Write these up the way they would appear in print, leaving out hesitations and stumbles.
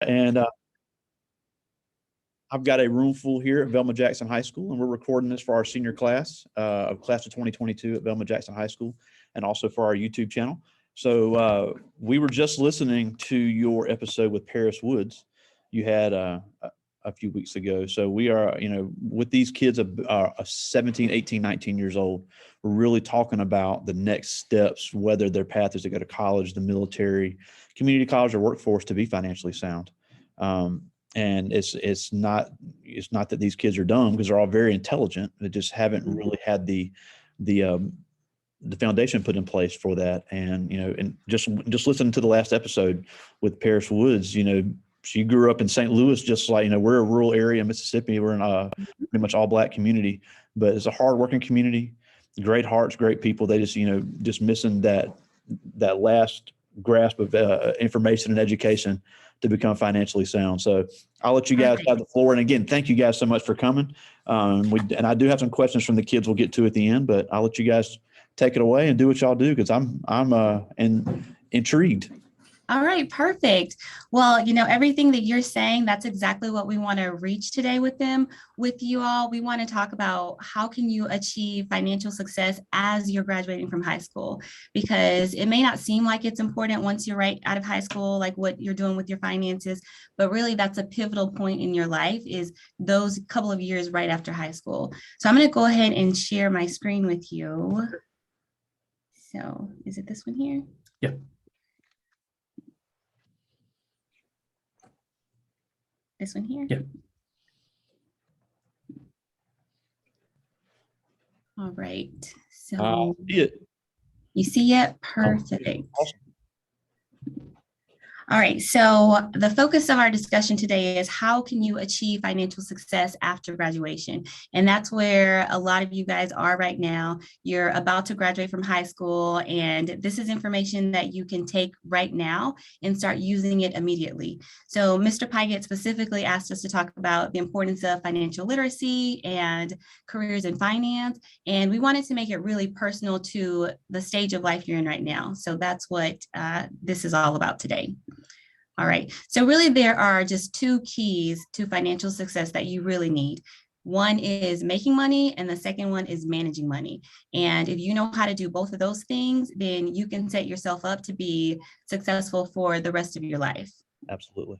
And I've got a room full here at Velma Jackson High School, and we're recording this for our senior class of class of 2022 at Velma Jackson High School, and also for our YouTube channel. So we were just listening to your episode with Paris Woods you had a few weeks ago. So we are, with these kids of 17, 18, 19 years old, we're really talking about the next steps, whether their path is to go to college, the military, community college, or workforce, to be financially sound. And it's not that these kids are dumb, because they're all very intelligent. They just haven't really had the foundation put in place for that. And just listening to the last episode with Paris Woods, she grew up in St. Louis, just like, we're a rural area in Mississippi. We're in a pretty much all Black community, but it's a hardworking community, great hearts, great people. They just missing that last grasp of information and education to become financially sound. So I'll let you guys have the floor. And again, thank you guys so much for coming. And I do have some questions from the kids we'll get to at the end, but I'll let you guys take it away and do what y'all do, because I'm intrigued. All right, perfect. Well, everything that you're saying, that's exactly what we want to reach today with you all. We want to talk about how can you achieve financial success as you're graduating from high school, because it may not seem like it's important once you're right out of high school, like what you're doing with your finances, but really that's a pivotal point in your life, is those couple of years right after high school. So I'm going to go ahead and share my screen with you. So is it this one here? Yeah. This one here? Yeah. All right. So See it. You see it? Perfect. Awesome. All right, so the focus of our discussion today is how can you achieve financial success after graduation? And that's where a lot of you guys are right now. You're about to graduate from high school, and this is information that you can take right now and start using it immediately. So Mr. Pygott specifically asked us to talk about the importance of financial literacy and careers in finance, and we wanted to make it really personal to the stage of life you're in right now. So that's what this is all about today. All right, so really there are just two keys to financial success that you really need. One is making money, and the second one is managing money. And if you know how to do both of those things, then you can set yourself up to be successful for the rest of your life. Absolutely.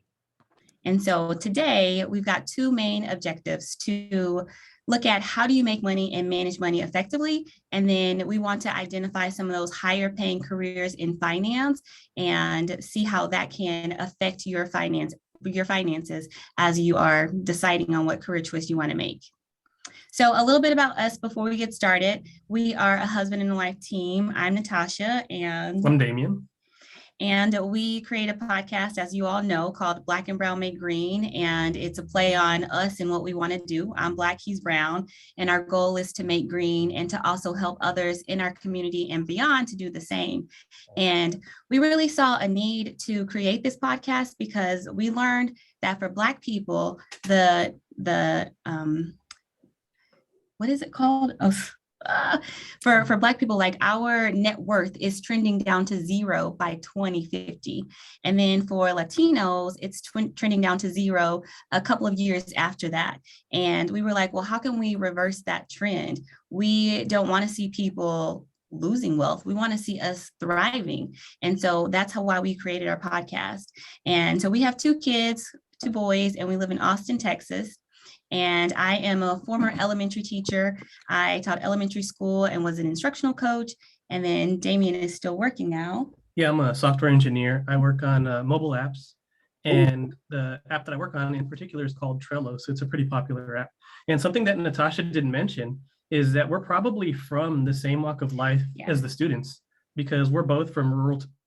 And so today we've got two main objectives: to look at how do you make money and manage money effectively. And then we want to identify some of those higher paying careers in finance and see how that can affect your finances as you are deciding on what career choice you want to make. So a little bit about us before we get started. We are a husband and wife team. I'm Natasha, and I'm Damian. And we create a podcast, as you all know, called Black and Brown Make Green. And it's a play on us and what we want to do. I'm Black, he's brown. And our goal is to make green and to also help others in our community and beyond to do the same. And we really saw a need to create this podcast because we learned that for Black people, what is it called? For Black people, like, our net worth is trending down to zero by 2050. And then for Latinos, it's trending down to zero a couple of years after that. And we were like, well, how can we reverse that trend? We don't want to see people losing wealth. We want to see us thriving. And so that's why we created our podcast. And so we have two kids, two boys, and we live in Austin, Texas. And I am a former elementary teacher. I taught elementary school and was an instructional coach. And then Damian is still working now. Yeah, I'm a software engineer. I work on mobile apps. And the app that I work on in particular is called Trello. So it's a pretty popular app. And something that Natasha didn't mention is that we're probably from the same walk of life as the students, because we're both from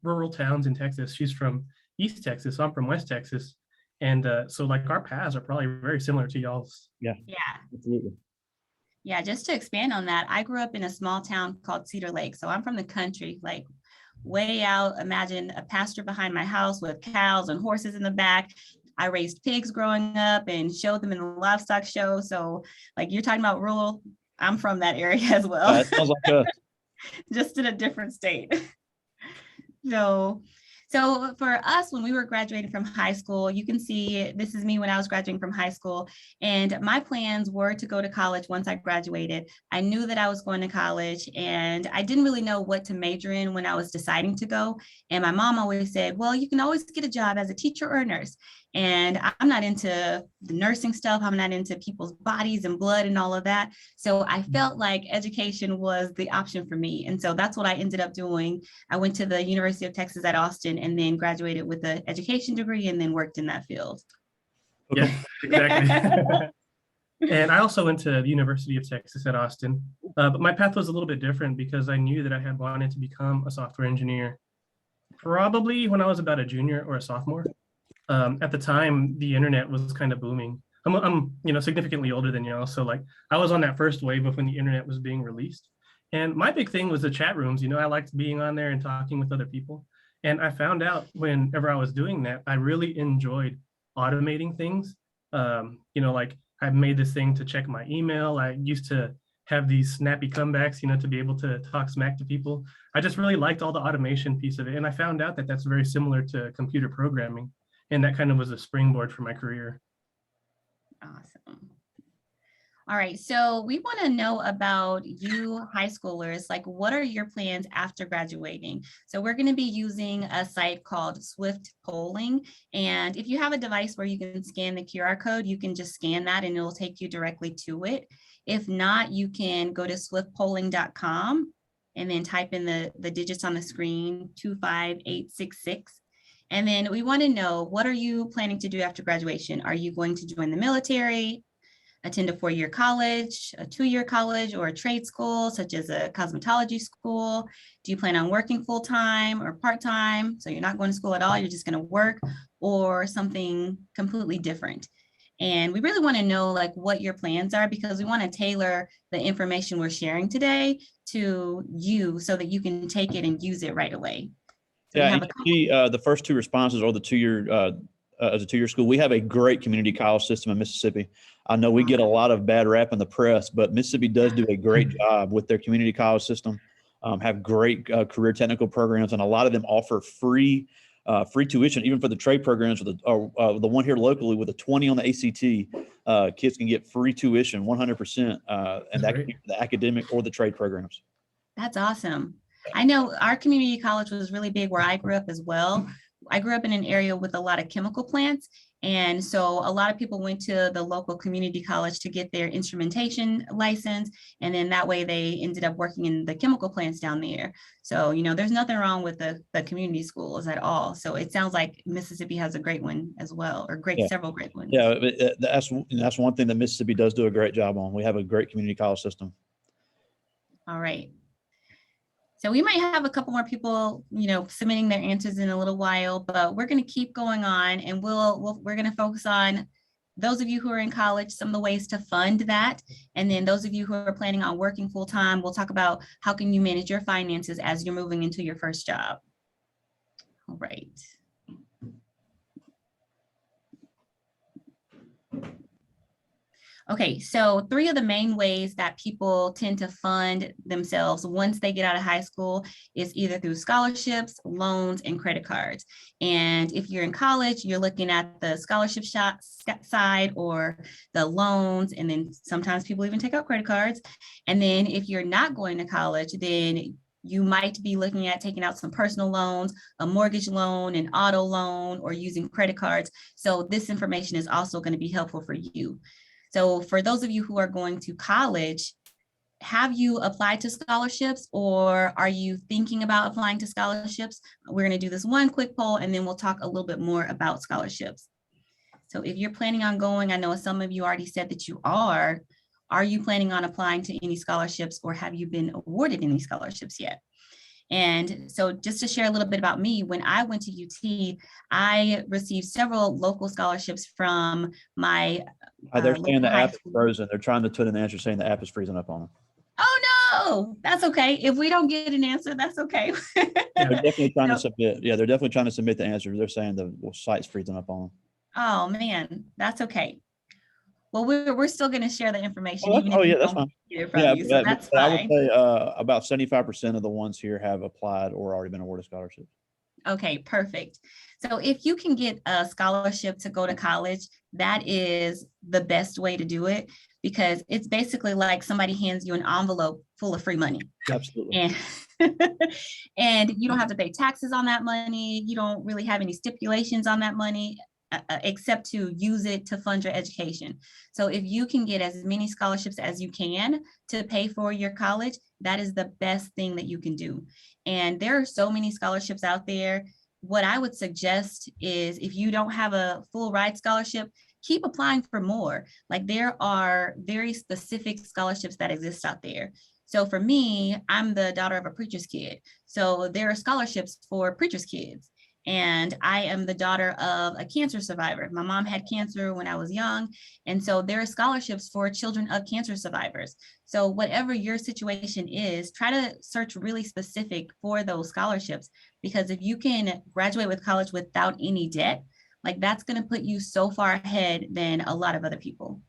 rural towns in Texas. She's from East Texas. I'm from West Texas. And so like our paths are probably very similar to y'all's. Yeah, absolutely. Yeah, just to expand on that, I grew up in a small town called Cedar Lake. So I'm from the country, like way out. Imagine a pasture behind my house with cows and horses in the back. I raised pigs growing up and showed them in the livestock show. So like you're talking about rural, I'm from that area as well. That sounds like us. Just in a different state. So So for us, when we were graduating from high school, you can see this is me when I was graduating from high school. And my plans were to go to college once I graduated. I knew that I was going to college and I didn't really know what to major in when I was deciding to go. And my mom always said, well, you can always get a job as a teacher or a nurse. And I'm not into the nursing stuff. I'm not into people's bodies and blood and all of that. So I felt like education was the option for me. And so that's what I ended up doing. I went to the University of Texas at Austin and then graduated with an education degree and then worked in that field. Yeah, exactly. And I also went to the University of Texas at Austin, but my path was a little bit different because I knew that I had wanted to become a software engineer probably when I was about a junior or a sophomore. At the time, the internet was kind of booming. I'm significantly older than y'all, so like I was on that first wave of when the internet was being released. And my big thing was the chat rooms. I liked being on there and talking with other people. And I found out whenever I was doing that, I really enjoyed automating things. Like I made this thing to check my email. I used to have these snappy comebacks, to be able to talk smack to people. I just really liked all the automation piece of it. And I found out that that's very similar to computer programming. And that kind of was a springboard for my career. Awesome. All right, so we want to know about you high schoolers, like what are your plans after graduating? So we're going to be using a site called Swift Polling. And if you have a device where you can scan the QR code, you can just scan that and it'll take you directly to it. If not, you can go to swiftpolling.com and then type in the digits on the screen, 25866. And then we want to know, what are you planning to do after graduation? Are you going to join the military, attend a 4-year college, a 2-year college, or a trade school, such as a cosmetology school? Do you plan on working full-time or part-time? So you're not going to school at all, you're just going to work, or something completely different? And we really want to know like what your plans are, because we want to tailor the information we're sharing today to you so that you can take it and use it right away. So yeah, the first 2 responses are the 2-year as a 2-year school. We have a great community college system in Mississippi. I know we get a lot of bad rap in the press, but Mississippi does do a great job with their community college system, have great career technical programs, and a lot of them offer free tuition, even for the trade programs. The one here locally with a 20 on the ACT, kids can get free tuition 100%, and that can be for the academic or the trade programs. That's awesome. I know our community college was really big where I grew up as well. I grew up in an area with a lot of chemical plants. And so a lot of people went to the local community college to get their instrumentation license. And then that way they ended up working in the chemical plants down there. So, there's nothing wrong with the community schools at all. So it sounds like Mississippi has a great one as well, or several great ones. Yeah, that's one thing that Mississippi does do a great job on. We have a great community college system. All right. So we might have a couple more people, submitting their answers in a little while, but we're going to keep going on, and we're going to focus on those of you who are in college, some of the ways to fund that. And then those of you who are planning on working full time, we'll talk about how can you manage your finances as you're moving into your first job. All right. Okay, so 3 of the main ways that people tend to fund themselves once they get out of high school is either through scholarships, loans, and credit cards. And if you're in college, you're looking at the scholarship side or the loans, and then sometimes people even take out credit cards. And then if you're not going to college, then you might be looking at taking out some personal loans, a mortgage loan, an auto loan, or using credit cards. So this information is also going to be helpful for you. So for those of you who are going to college, have you applied to scholarships, or are you thinking about applying to scholarships? We're going to do this one quick poll, and then we'll talk a little bit more about scholarships. So if you're planning on going, I know some of you already said that you are you planning on applying to any scholarships, or have you been awarded any scholarships yet? And so just to share a little bit about me, when I went to UT, I received several local scholarships from my they're saying the app is frozen. They're trying to put an answer saying the app is freezing up on them. Oh no, that's okay. If we don't get an answer, that's okay. They're definitely trying to submit. Yeah, they're definitely trying to submit the answer. They're saying the site's freezing up on them. Oh man, that's okay. Well, we're still going to share the information. That's fine. So that's fine. I would say about 75% of the ones here have applied or already been awarded scholarships. Okay, perfect. So if you can get a scholarship to go to college, that is the best way to do it, because it's basically like somebody hands you an envelope full of free money. Absolutely. And and you don't have to pay taxes on that money. You don't really have any stipulations on that money, except to use it to fund your education. So if you can get as many scholarships as you can to pay for your college, that is the best thing that you can do. And there are so many scholarships out there. What I would suggest is, if you don't have a full ride scholarship, keep applying for more. Like, there are very specific scholarships that exist out there. So for me, I'm the daughter of a preacher's kid. So there are scholarships for preacher's kids. And I am the daughter of a cancer survivor. My mom had cancer when I was young. And so there are scholarships for children of cancer survivors. So whatever your situation is, try to search really specific for those scholarships, because if you can graduate with college without any debt, like, that's going to put you so far ahead than a lot of other people.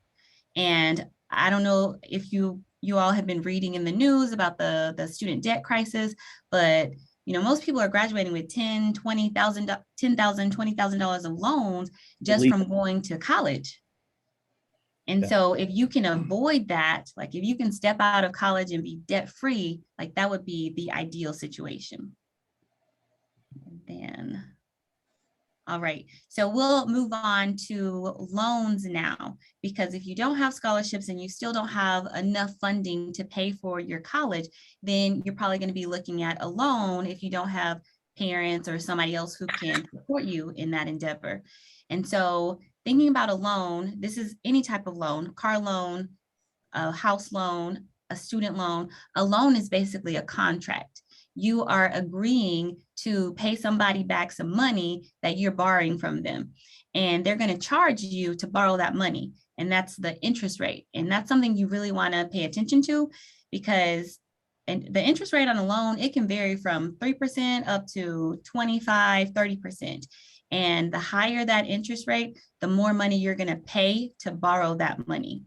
And I don't know if you all have been reading in the news about the student debt crisis, but most people are graduating with $10,000, $20,000, $20,000 of loans just from going to college. And so if you can avoid that, like if you can step out of college and be debt free, like that would be the ideal situation. And then, all right, so we'll move on to loans now, because if you don't have scholarships and you still don't have enough funding to pay for your college, then you're probably going to be looking at a loan if you don't have parents or somebody else who can support you in that endeavor. And so thinking about a loan, this is any type of loan: car loan, a house loan, a student loan. A loan is basically a contract. You are agreeing to pay somebody back some money that you're borrowing from them, and they're going to charge you to borrow that money. And that's the interest rate. And that's something you really want to pay attention to, because the interest rate on a loan, it can vary from 3% up to 25, 30%. And the higher that interest rate, the more money you're going to pay to borrow that money.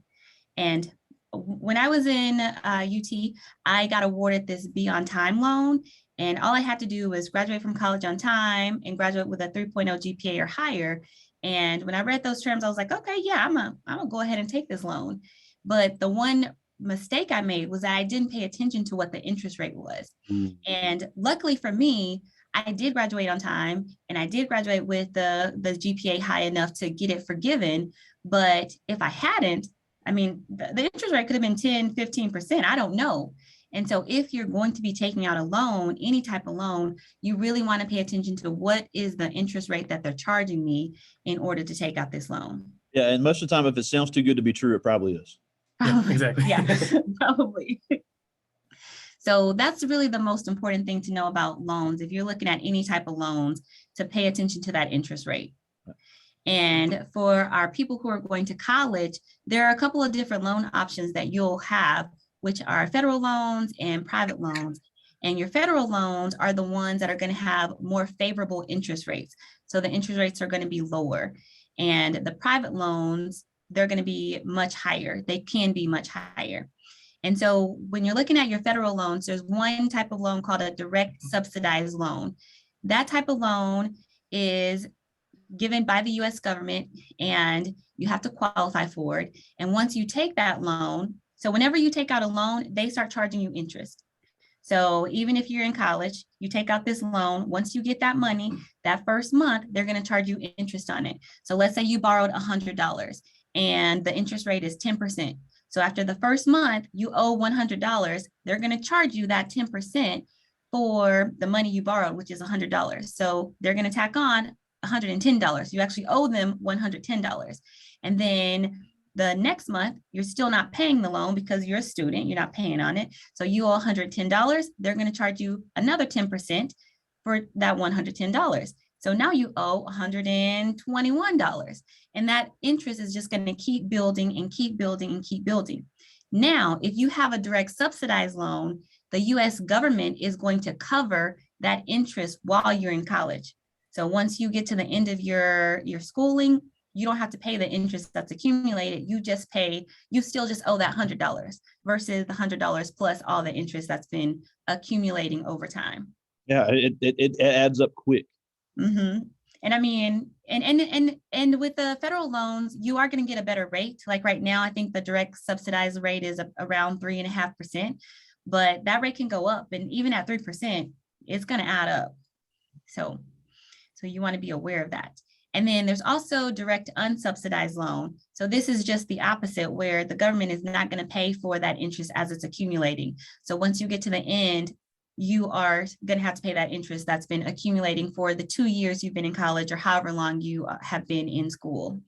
And when I was in UT, I got awarded this Be on Time loan. And all I had to do was graduate from college on time and graduate with a 3.0 GPA or higher. And when I read those terms, I was like, okay, yeah, I'm gonna go ahead and take this loan. But the one mistake I made was that I didn't pay attention to what the interest rate was. And luckily for me, I did graduate on time, and I did graduate with the GPA high enough to get it forgiven. But if I hadn't, I mean, the interest rate could have been 10, 15%. I don't know. And so if you're going to be taking out a loan, any type of loan, you really want to pay attention to what is the interest rate that they're charging me in order to take out this loan. Yeah. And most of the time, if it sounds too good to be true, it probably is. Yeah, exactly. Yeah, probably. So that's really the most important thing to know about loans. If you're looking at any type of loans, to pay attention to that interest rate. And for our people who are going to college, there are a couple of different loan options that you'll have, which are federal loans and private loans. And your federal loans are the ones that are going to have more favorable interest rates. So the interest rates are going to be lower. And the private loans, they're going to be much higher. They can be much higher. And so when you're looking at your federal loans, there's one type of loan called a direct subsidized loan. That type of loan is given by the US government, and you have to qualify for it. And once you take that loan, so whenever you take out a loan, they start charging you interest. So even if you're in college, you take out this loan, once you get that money, that first month, they're going to charge you interest on it. So let's say you borrowed $100 and the interest rate is 10%. So after the first month, you owe $100. They're going to charge you that 10% for the money you borrowed, which is $100. So they're going to tack on $110. You actually owe them $110. And then the next month, you're still not paying the loan because you're a student, you're not paying on it. So you owe $110. They're going to charge you another 10% for that $110. So now you owe $121. And that interest is just going to keep building and keep building and keep building. Now, if you have a direct subsidized loan, the US government is going to cover that interest while you're in college. So once you get to the end of your schooling, you don't have to pay the interest that's accumulated. You still just owe that $100 versus the $100 plus all the interest that's been accumulating over time. Yeah, it adds up quick. Mm-hmm. And I mean, and with the federal loans, you are going to get a better rate. Like right now, I think the direct subsidized rate is around 3.5%, but that rate can go up. And even at 3%, it's going to add up. So you want to be aware of that. And then there's also direct unsubsidized loan. So this is just the opposite, where the government is not going to pay for that interest as it's accumulating. So once you get to the end, you are going to have to pay that interest that's been accumulating for the 2 years you've been in college or however long you have been in school.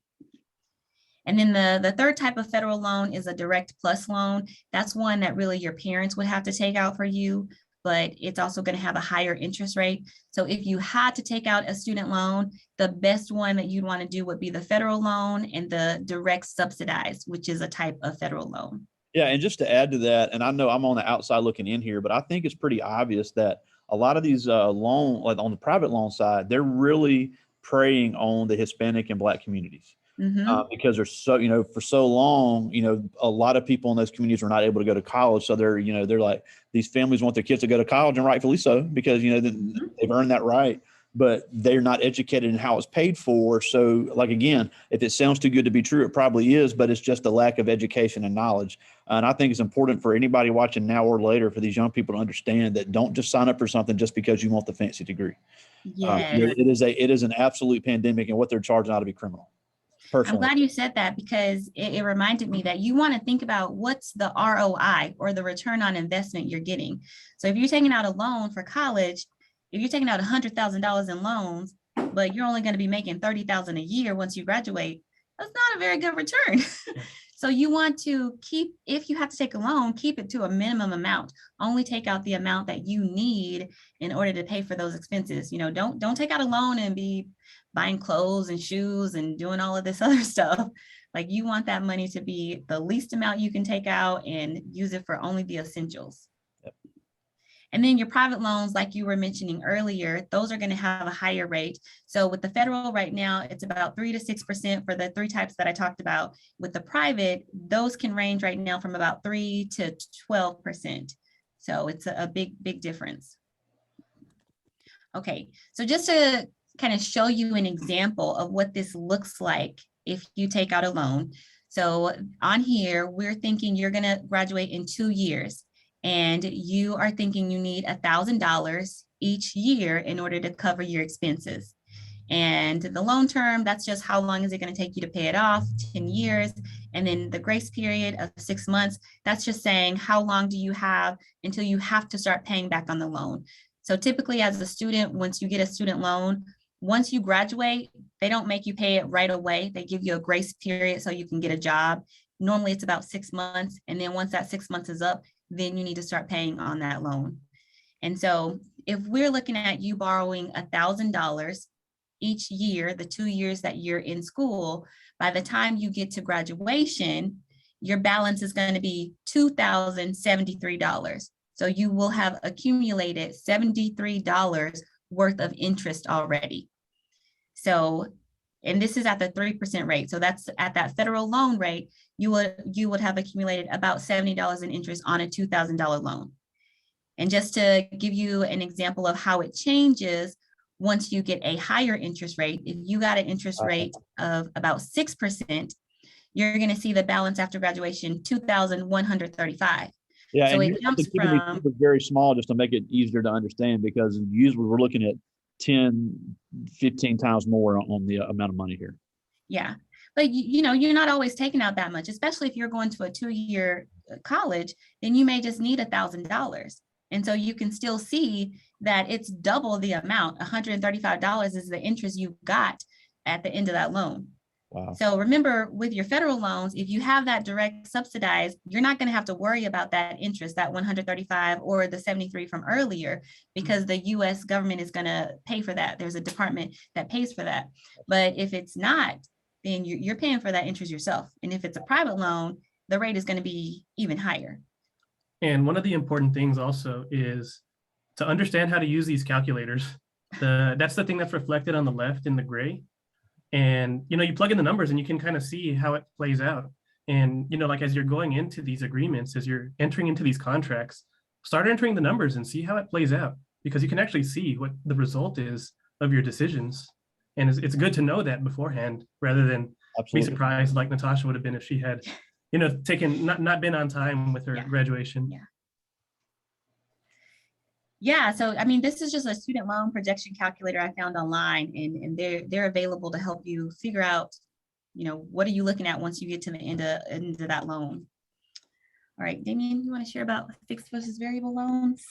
And then the third type of federal loan is a direct plus loan. That's one that really your parents would have to take out for you, but it's also going to have a higher interest rate. So if you had to take out a student loan, the best one that you'd want to do would be the federal loan and the direct subsidized, which is a type of federal loan. Yeah, and just to add to that, and I know I'm on the outside looking in here, but I think it's pretty obvious that a lot of these like on the private loan side, they're really preying on the Hispanic and Black communities. Mm-hmm. Because they're so, for so long, a lot of people in those communities were not able to go to college. So they're like, these families want their kids to go to college, and rightfully so, because, they've earned that right, but they're not educated in how it's paid for. So like, again, if it sounds too good to be true, it probably is, but it's just a lack of education and knowledge. And I think it's important for anybody watching now or later for these young people to understand that don't just sign up for something just because you want the fancy degree. Yes. It is an absolute pandemic, and what they're charging ought to be criminal. Personally. I'm glad you said that, because it reminded me that you want to think about what's the ROI, or the return on investment you're getting. So if you're taking out a loan for college, if you're taking out $100,000 in loans, but you're only going to be making $30,000 a year once you graduate, that's not a very good return. So you want to keep, if you have to take a loan, keep it to a minimum amount. Only take out the amount that you need in order to pay for those expenses. Don't take out a loan and be buying clothes and shoes and doing all of this other stuff. Like, you want that money to be the least amount you can take out and use it for only the essentials. Yep. And then your private loans, like you were mentioning earlier, those are going to have a higher rate. So with the federal right now, it's about 3 to 6% for the 3 types that I talked about. With the private, those can range right now from about 3 to 12%. So it's a big difference. Okay, so just to kind of show you an example of what this looks like if you take out a loan. So on here, we're thinking you're going to graduate in 2 years, and you are thinking you need $1,000 each year in order to cover your expenses. And the loan term, that's just how long is it going to take you to pay it off, 10 years. And then the grace period of 6 months, that's just saying how long do you have until you have to start paying back on the loan. So typically as a student, once you get a student loan, once you graduate, they don't make you pay it right away. They give you a grace period so you can get a job. Normally it's about 6 months. And then once that 6 months is up, then you need to start paying on that loan. And so if we're looking at you borrowing $1,000 each year, the 2 years that you're in school, by the time you get to graduation, your balance is going to be $2,073. So you will have accumulated $73 worth of interest already. So, and this is at the 3% rate. So that's at that federal loan rate, you would have accumulated about $70 in interest on a $2,000 loan. And just to give you an example of how it changes, once you get a higher interest rate, if you got an interest rate of about 6%, you're going to see the balance after graduation, $2,135. Yeah, so and it jumps from very small just to make it easier to understand, because usually we're looking at 10, 15 times more on the amount of money here. Yeah, but you're not always taking out that much, especially if you're going to a 2-year college, then you may just need $1,000. And so you can still see that it's double the amount. $135 is the interest you got at the end of that loan. Wow. So remember, with your federal loans, if you have that direct subsidized, you're not going to have to worry about that interest, that 135 or the 73 from earlier, because the US government is going to pay for that. There's a department that pays for that. But if it's not, then you're paying for that interest yourself. And if it's a private loan, the rate is going to be even higher. And one of the important things also is to understand how to use these calculators. That's the thing that's reflected on the left in the gray. And, you plug in the numbers and you can kind of see how it plays out. And, like as you're going into these agreements, as you're entering into these contracts, start entering the numbers and see how it plays out, because you can actually see what the result is of your decisions. And it's good to know that beforehand rather than Absolutely. be surprised like Natasha would have been if she had, taken not been on time with her Yeah. graduation. Yeah. Yeah, so I mean, this is just a student loan projection calculator I found online, and they're available to help you figure out, what are you looking at once you get to the end of that loan. All right, Damian, you want to share about fixed versus variable loans?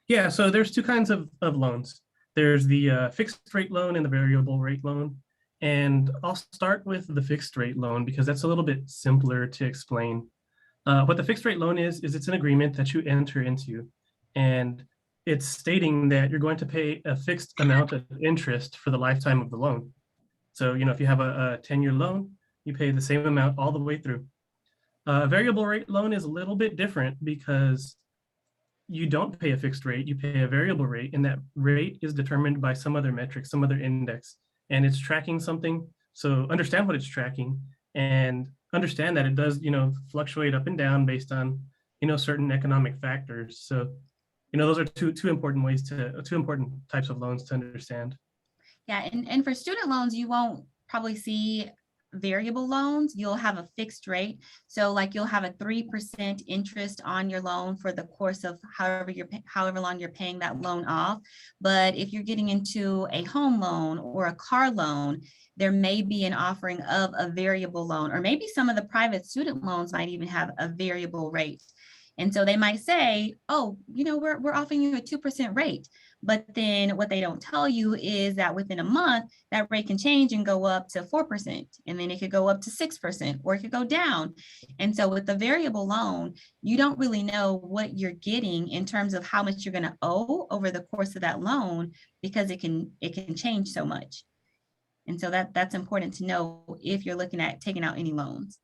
Yeah, so there's two kinds of loans. There's the fixed rate loan and the variable rate loan. And I'll start with the fixed rate loan because that's a little bit simpler to explain. What the fixed rate loan is it's an agreement that you enter into. And it's stating that you're going to pay a fixed amount of interest for the lifetime of the loan. So, if you have a 10-year loan, you pay the same amount all the way through. A variable rate loan is a little bit different because you don't pay a fixed rate, you pay a variable rate, and that rate is determined by some other metric, some other index, and it's tracking something. So understand what it's tracking and understand that it does, fluctuate up and down based on, certain economic factors. So, those are two important types of loans to understand. Yeah, and for student loans, you won't probably see variable loans. You'll have a fixed rate. So like you'll have a 3% interest on your loan for the course of however long you're paying that loan off. But if you're getting into a home loan or a car loan, there may be an offering of a variable loan, or maybe some of the private student loans might even have a variable rate. And so they might say, oh, we're offering you a 2% rate. But then what they don't tell you is that within a month, that rate can change and go up to 4%. And then it could go up to 6%, or it could go down. And so with the variable loan, you don't really know what you're getting in terms of how much you're going to owe over the course of that loan, because it can change so much. And so that's important to know if you're looking at taking out any loans.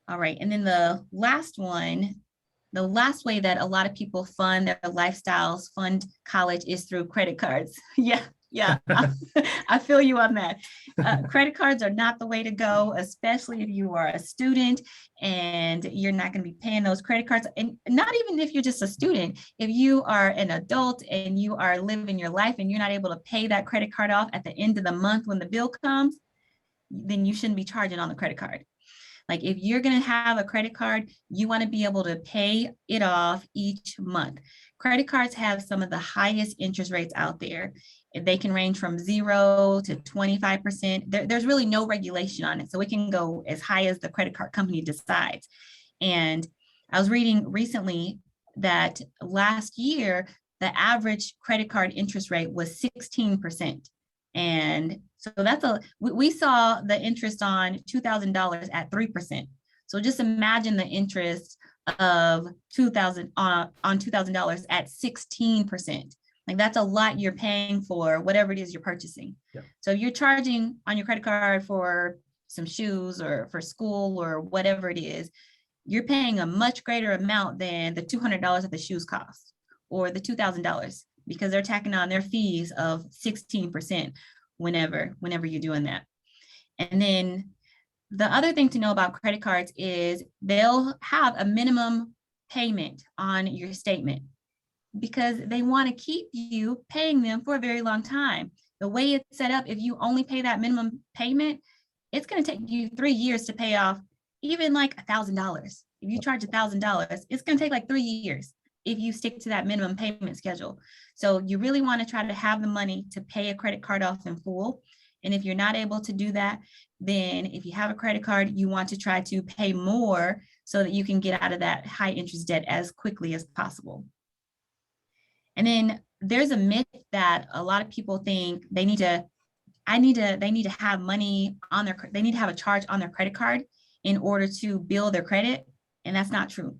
All right, and then the last way that a lot of people fund their lifestyles, fund college, is through credit cards. Yeah, I feel you on that. Credit cards are not the way to go, especially if you are a student and you're not going to be paying those credit cards. And not even if you're just a student, if you are an adult and you are living your life and you're not able to pay that credit card off at the end of the month when the bill comes, then you shouldn't be charging on the credit card. Like if you're going to have a credit card, you want to be able to pay it off each month. Credit cards have some of the highest interest rates out there. They can range from 0 to 25%. There's really no regulation on it. So it can go as high as the credit card company decides. And I was reading recently that last year, the average credit card interest rate was 16%. And so we saw the interest on $2,000 at 3%. So just imagine the interest of $2,000 on $2,000 at 16%. Like that's a lot you're paying for whatever it is you're purchasing. Yeah. So you're charging on your credit card for some shoes or for school or whatever it is, you're paying a much greater amount than the $200 that the shoes cost, or the $2,000, because they're tacking on their fees of 16% whenever you're doing that. And then the other thing to know about credit cards is they'll have a minimum payment on your statement, because they want to keep you paying them for a very long time. The way it's set up, if you only pay that minimum payment, it's going to take you 3 years to pay off even like $1,000. If you charge $1,000, it's going to take like 3 years if you stick to that minimum payment schedule. So you really want to try to have the money to pay a credit card off in full. And if you're not able to do that, then if you have a credit card, you want to try to pay more so that you can get out of that high interest debt as quickly as possible. And then there's a myth that a lot of people think they need to have money on they need to have a charge on their credit card in order to build their credit. And that's not true.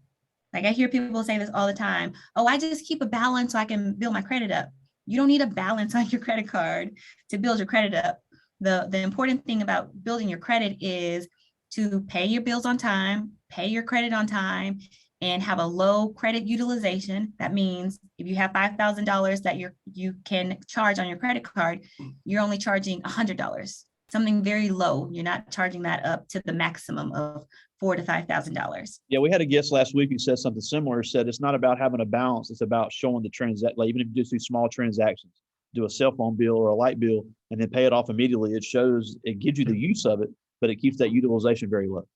Like I hear people say this all the time. Oh, I just keep a balance so I can build my credit up. You don't need a balance on your credit card to build your credit up. The important thing about building your credit is to pay your bills on time, pay your credit on time, and have a low credit utilization. That means if you have $5,000 that you can charge on your credit card, you're only charging $100, something very low. You're not charging that up to the maximum of $4,000 to $5,000. Yeah, we had a guest last week who said something similar. Said it's not about having a balance; it's about showing the transaction. Like even if you just do small transactions, do a cell phone bill or a light bill and then pay it off immediately. It gives you the use of it, but it keeps that utilization very low.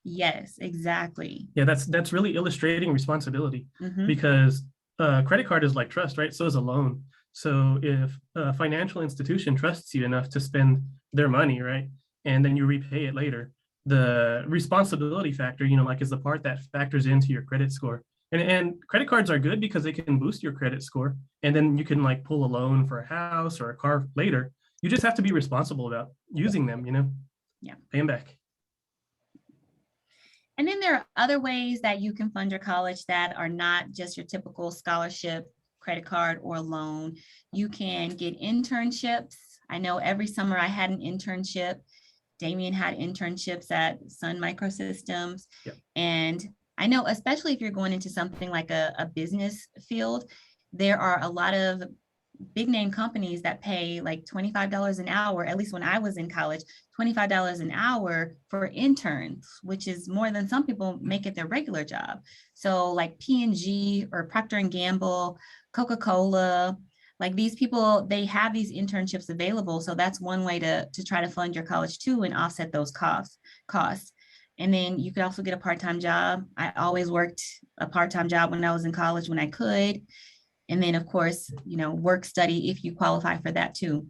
Yes, exactly. Yeah, that's really illustrating responsibility, Mhm. because credit card is like trust, right? So is a loan. So if a financial institution trusts you enough to spend their money, right, and then you repay it later, the responsibility factor, like, is the part that factors into your credit score. And credit cards are good because they can boost your credit score, and then you can like pull a loan for a house or a car later. You just have to be responsible about using them, Yeah. pay them back. And then there are other ways that you can fund your college that are not just your typical scholarship, credit card, or loan. You can get internships. I know every summer I had an internship. Damian had internships at Sun Microsystems. Yep. And I know, especially if you're going into something like a business field, there are a lot of big name companies that pay like $25 an hour, at least when I was in college, $25 an hour for interns, which is more than some people make at their regular job. So like P&G or Procter & Gamble, Coca-Cola, like these people, they have these internships available. So that's one way to try to fund your college too and offset those costs. And then you could also get a part-time job. I always worked a part-time job when I was in college when I could. And then, of course, work study if you qualify for that too.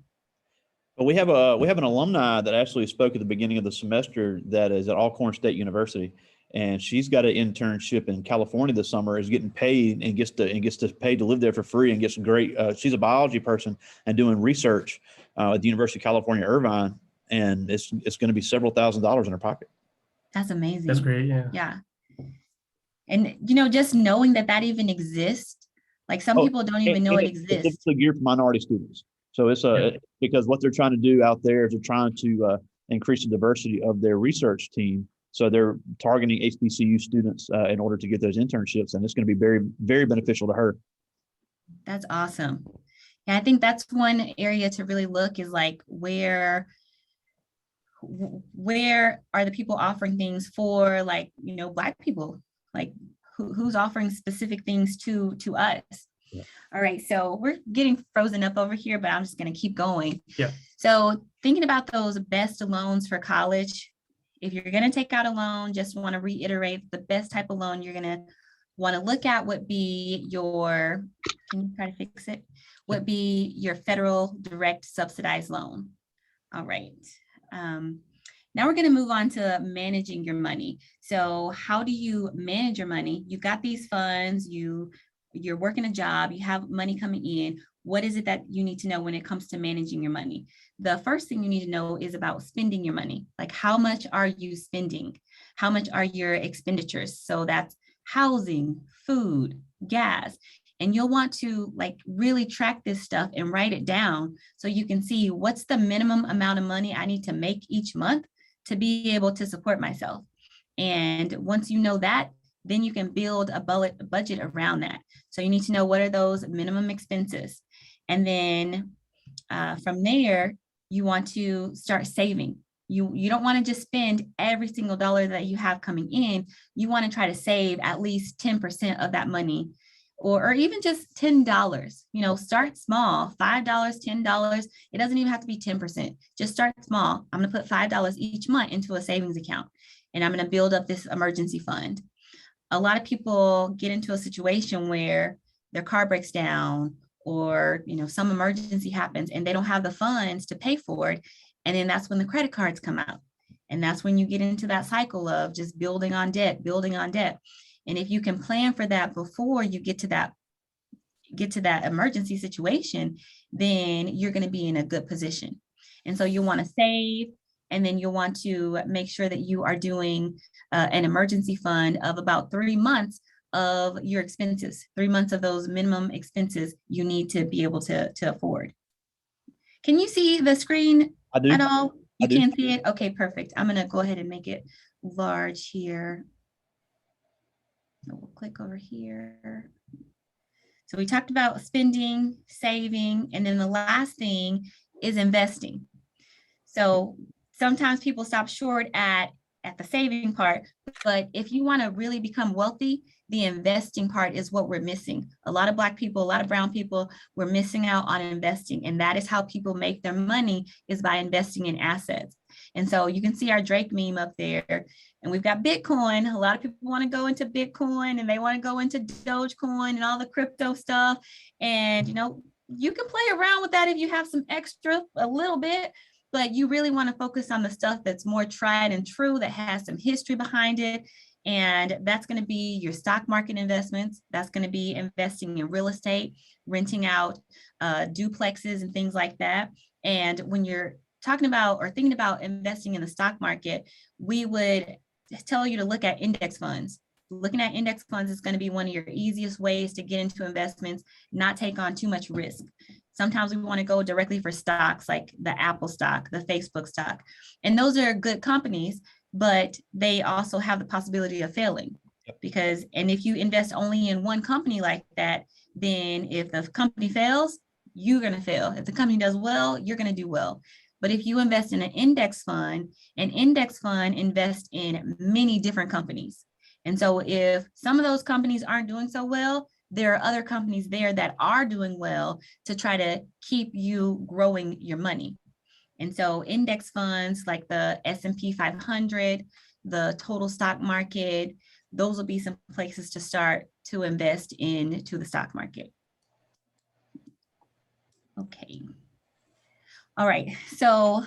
But we have an alumni that actually spoke at the beginning of the semester that is at Alcorn State University, and she's got an internship in California this summer, is getting paid and gets to pay to live there for free and gets great. She's a biology person and doing research at the University of California, Irvine, and it's going to be several $1,000s in her pocket. That's amazing. That's great. Yeah. Yeah. And, just knowing that even exists, like some people don't even know it exists. It's geared for minority students. So it's because what they're trying to do out there is they're trying to increase the diversity of their research team. So they're targeting HBCU students in order to get those internships, and it's going to be very, very beneficial to her. That's awesome. Yeah, I think that's one area to really look is like where are the people offering things for, like, Black people, like who's offering specific things to us. Yeah. All right, so we're getting frozen up over here, but I'm just going to keep going. Yeah. So thinking about those best loans for college, if you're going to take out a loan, just want to reiterate the best type of loan you're going to want to look at would be your, can you try to fix it? Would be your federal direct subsidized loan. All right. Now we're going to move on to managing your money. So how do you manage your money? You've got these funds, you're working a job, you have money coming in. What is it that you need to know when it comes to managing your money? The first thing you need to know is about spending your money. Like, how much are you spending? How much are your expenditures? So that's housing, food, gas. And you'll want to like really track this stuff and write it down so you can see what's the minimum amount of money I need to make each month to be able to support myself. And once you know that, then you can build a budget around that. So you need to know what are those minimum expenses. And then from there, you want to start saving. You don't want to just spend every single dollar that you have coming in. You want to try to save at least 10% of that money, or even just $10. Start small, $5, $10. It doesn't even have to be 10%. Just start small. I'm going to put $5 each month into a savings account, and I'm going to build up this emergency fund. A lot of people get into a situation where their car breaks down, or some emergency happens and they don't have the funds to pay for it. And then that's when the credit cards come out. And that's when you get into that cycle of just building on debt. And if you can plan for that before you get to that emergency situation, then you're going to be in a good position. And so you want to save, and then you'll want to make sure that you are doing an emergency fund of about 3 months of your expenses, 3 months of those minimum expenses you need to be able to afford. Can you see the screen at all? You can see it? Okay, perfect. I'm going to go ahead and make it large here. So we'll click over here. So we talked about spending, saving, and then the last thing is investing. So sometimes people stop short at at the saving part. But if you want to really become wealthy, the investing part is what we're missing. A lot of Black people, a lot of brown people, we're missing out on investing. And that is how people make their money, is by investing in assets. And so you can see our Drake meme up there. And we've got Bitcoin. A lot of people want to go into Bitcoin, and they want to go into Dogecoin and all the crypto stuff. And, you can play around with that if you have some extra, a little bit, but you really want to focus on the stuff that's more tried and true, that has some history behind it. And that's going to be your stock market investments. That's going to be investing in real estate, renting out duplexes and things like that. And when you're talking about or thinking about investing in the stock market, we would tell you to look at index funds. Looking at index funds is going to be one of your easiest ways to get into investments, not take on too much risk. Sometimes we want to go directly for stocks like the Apple stock, the Facebook stock, and those are good companies, but they also have the possibility of failing. And if you invest only in one company like that, then if the company fails, you're going to fail. If the company does well, you're going to do well. But if you invest in an index fund invests in many different companies. And so if some of those companies aren't doing so well, there are other companies there that are doing well to try to keep you growing your money. And so index funds like the S&P 500, the total stock market, those will be some places to start to invest into the stock market. Okay. All right. So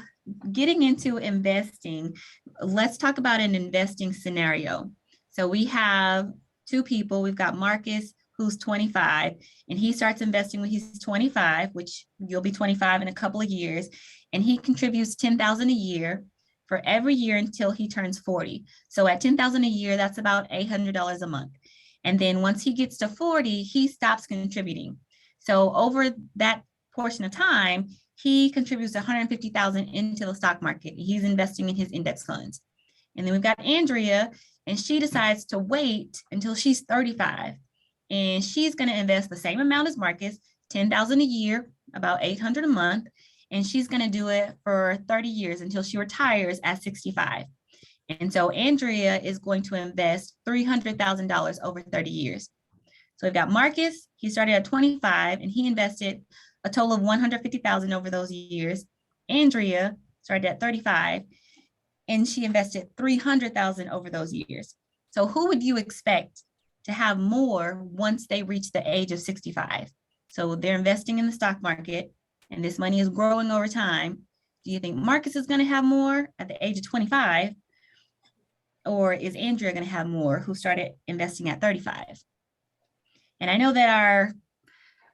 getting into investing, let's talk about an investing scenario. So we have two people. We've got Marcus, who's 25, and he starts investing when he's 25, which you'll be 25 in a couple of years. And he contributes $10,000 a year for every year until he turns 40. So at $10,000 a year, that's about $800 a month. And then once he gets to 40, he stops contributing. So over that portion of time, he contributes $150,000 into the stock market. He's investing in his index funds. And then we've got Andrea, and she decides to wait until she's 35. And she's going to invest the same amount as Marcus, $10,000 a year, about $800 a month. And she's going to do it for 30 years until she retires at 65. And so Andrea is going to invest $300,000 over 30 years. So we've got Marcus. He started at 25 and he invested a total of $150,000 over those years. Andrea started at 35 and she invested $300,000 over those years. So who would you expect to have more once they reach the age of 65? So they're investing in the stock market and this money is growing over time. Do you think Marcus is going to have more at the age of 25? Or is Andrea going to have more, who started investing at 35? And I know that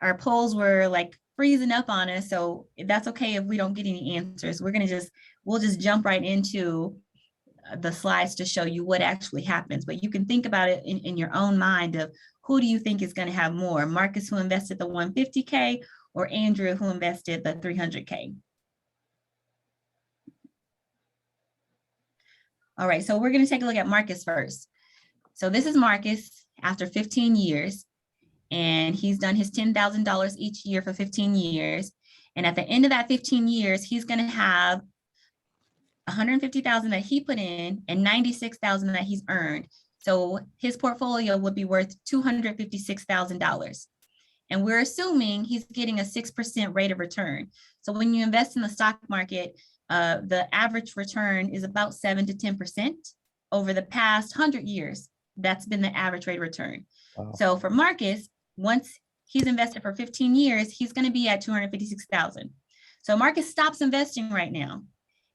our polls were like freezing up on us, so that's okay if we don't get any answers. We'll just jump right into the slides to show you what actually happens. But you can think about it in your own mind of who do you think is going to have more, Marcus, who invested the $150K, or Andrea, who invested the $300K. All right, so we're going to take a look at Marcus first. So this is Marcus after 15 years, and he's done his $10,000 each year for 15 years. And at the end of that 15 years, he's going to have $150,000 that he put in and $96,000 that he's earned. So his portfolio would be worth $256,000. And we're assuming he's getting a 6% rate of return. So when you invest in the stock market, the average return is about 7 to 10% over the past 100 years. That's been the average rate of return. Wow. So for Marcus, once he's invested for 15 years, he's going to be at $256,000. So Marcus stops investing right now.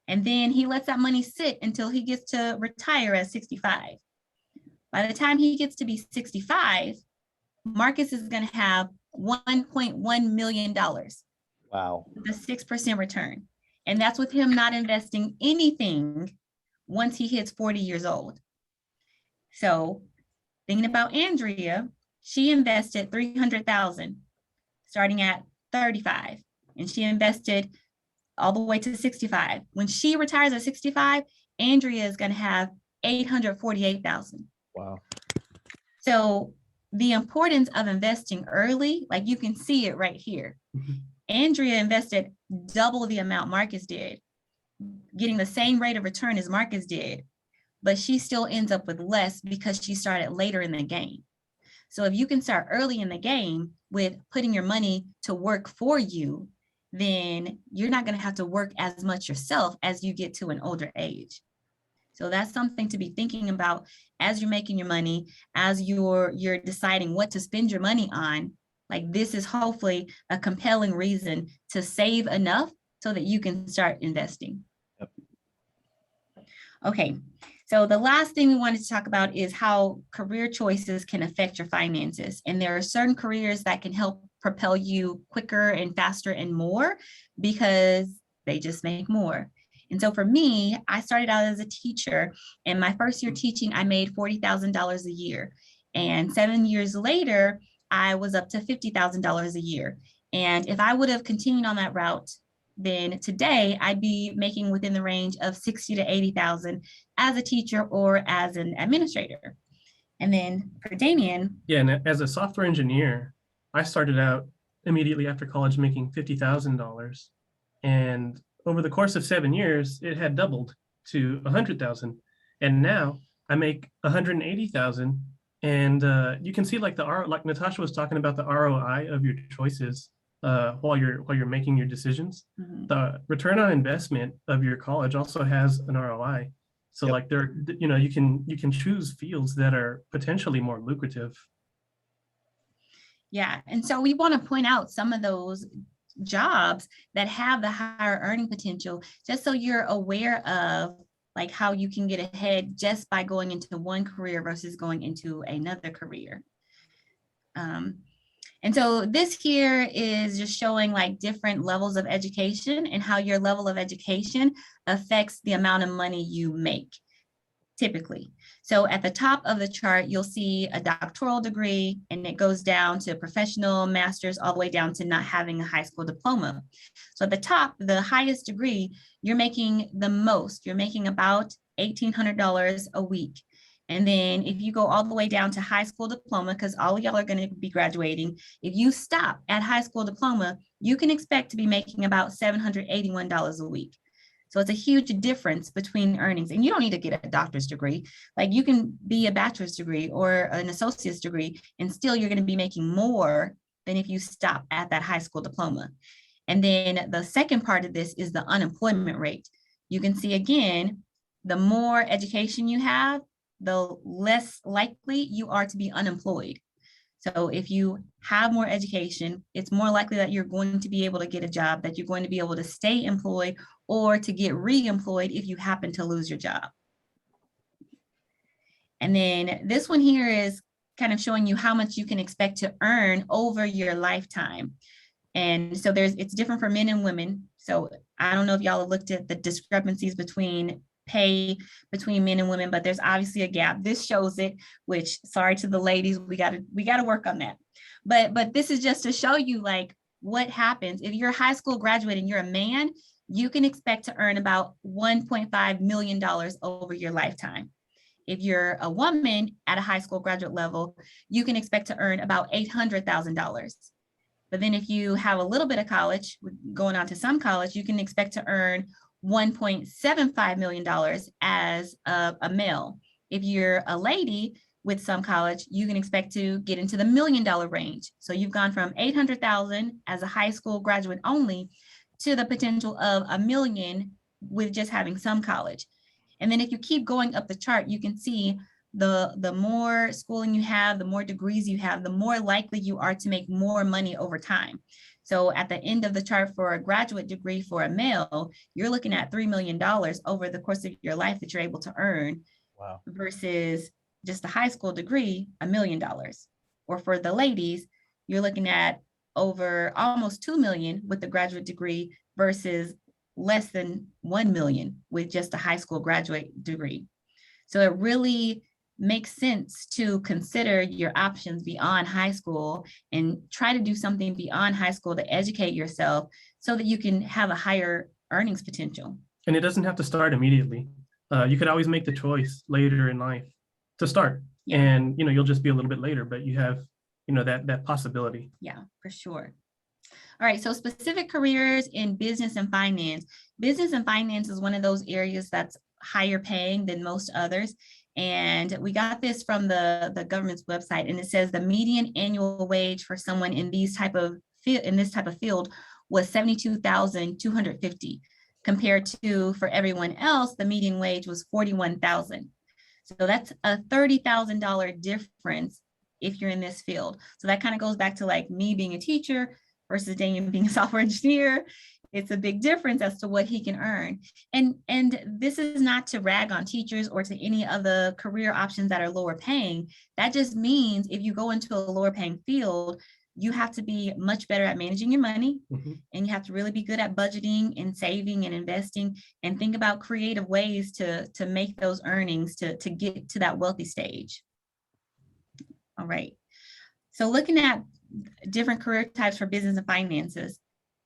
And then he lets that money sit until he gets to retire at 65. By the time he gets to be 65, Marcus is going to have $1.1 million. Wow. The 6% return. And that's with him not investing anything once he hits 40 years old. So thinking about Andrea, she invested $300,000 starting at 35, and she invested all the way to 65. When she retires at 65, Andrea is going to have $848,000. Wow. So the importance of investing early, like you can see it right here. Mm-hmm. Andrea invested double the amount Marcus did, getting the same rate of return as Marcus did. but she still ends up with less because she started later in the game. So if you can start early in the game with putting your money to work for you, then you're not going to have to work as much yourself as you get to an older age. So that's something to be thinking about as you're making your money, as you're deciding what to spend your money on. Like, this is hopefully a compelling reason to save enough so that you can start investing. Yep. Okay, so the last thing we wanted to talk about is how career choices can affect your finances. And there are certain careers that can help propel you quicker and faster and more because they just make more. And so for me, I started out as a teacher, and my first year teaching, I made $40,000 a year. And 7 years later, I was up to $50,000 a year. And if I would have continued on that route, then today I'd be making within the range of 60 to 80,000 as a teacher or as an administrator. And then for Damian. Yeah, and as a software engineer, I started out immediately after college making $50,000. And over the course of 7 years, it had doubled to 100,000. And now I make 180,000. And you can see like like Natasha was talking about the ROI of your choices while you're making your decisions. Mm-hmm. The return on investment of your college also has an ROI. So Yep. like you can choose fields that are potentially more lucrative. Yeah, and so we want to point out some of those jobs that have the higher earning potential, just so you're aware of like how you can get ahead just by going into one career versus going into another career. And so this here is just showing like different levels of education and how your level of education affects the amount of money you make, typically. So at the top of the chart, you'll see a doctoral degree, and it goes down to professional, master's, all the way down to not having a high school diploma. So at the top, the highest degree, you're making the most. You're making about $1,800 a week. And then if you go all the way down to high school diploma, because all of y'all are going to be graduating, if you stop at high school diploma, you can expect to be making about $781 a week. So it's a huge difference between earnings. And you don't need to get a doctor's degree. Like, you can be a bachelor's degree or an associate's degree, and still you're going to be making more than if you stop at that high school diploma. And then the second part of this is the unemployment rate. You can see again, the more education you have, the less likely you are to be unemployed. So if you have more education, it's more likely that you're going to be able to get a job, that you're going to be able to stay employed or to get re-employed if you happen to lose your job. And then this one here is kind of showing you how much you can expect to earn over your lifetime. And so it's different for men and women. So I don't know if y'all have looked at the discrepancies between pay between men and women, but there's obviously a gap. This shows it, which, sorry to the ladies, we got to work on that. But this is just to show you like what happens if you're a high school graduate and you're a man. You can expect to earn about $1.5 million over your lifetime. If you're a woman at a high school graduate level, you can expect to earn about $800,000. But then if you have a little bit of college, going on to some college, you can expect to earn $1.75 million as a male. If you're a lady with some college, you can expect to get into the $1 million range. So you've gone from 800,000 as a high school graduate only to the potential of $1 million with just having some college. And then if you keep going up the chart, you can see the more schooling you have, the more degrees you have, the more likely you are to make more money over time. So at the end of the chart for a graduate degree for a male, you're looking at $3 million over the course of your life that you're able to earn. Wow. Versus just a high school degree, $1 million. Or for the ladies, you're looking at over almost 2 million with the graduate degree versus less than 1 million with just a high school graduate degree. So it really makes sense to consider your options beyond high school and try to do something beyond high school to educate yourself so that you can have a higher earnings potential. And it doesn't have to start immediately. You could always make the choice later in life to start. Yeah. And you'll just be a little bit later, but you have that possibility. Yeah, for sure. All right, so specific careers in business and finance. Business and finance is one of those areas that's higher paying than most others. And we got this from the government's website, and it says the median annual wage for someone in this type of field was 72,250, compared to, for everyone else, the median wage was 41,000. So that's a $30,000 difference if you're in this field. So that kind of goes back to like me being a teacher versus Damian being a software engineer. It's a big difference as to what he can earn. And this is not to rag on teachers or to any of the career options that are lower paying. That just means if you go into a lower paying field, you have to be much better at managing your money, and you have to really be good at budgeting and saving and investing, and think about creative ways to make those earnings to get to that wealthy stage. All right. So looking at different career types for business and finances,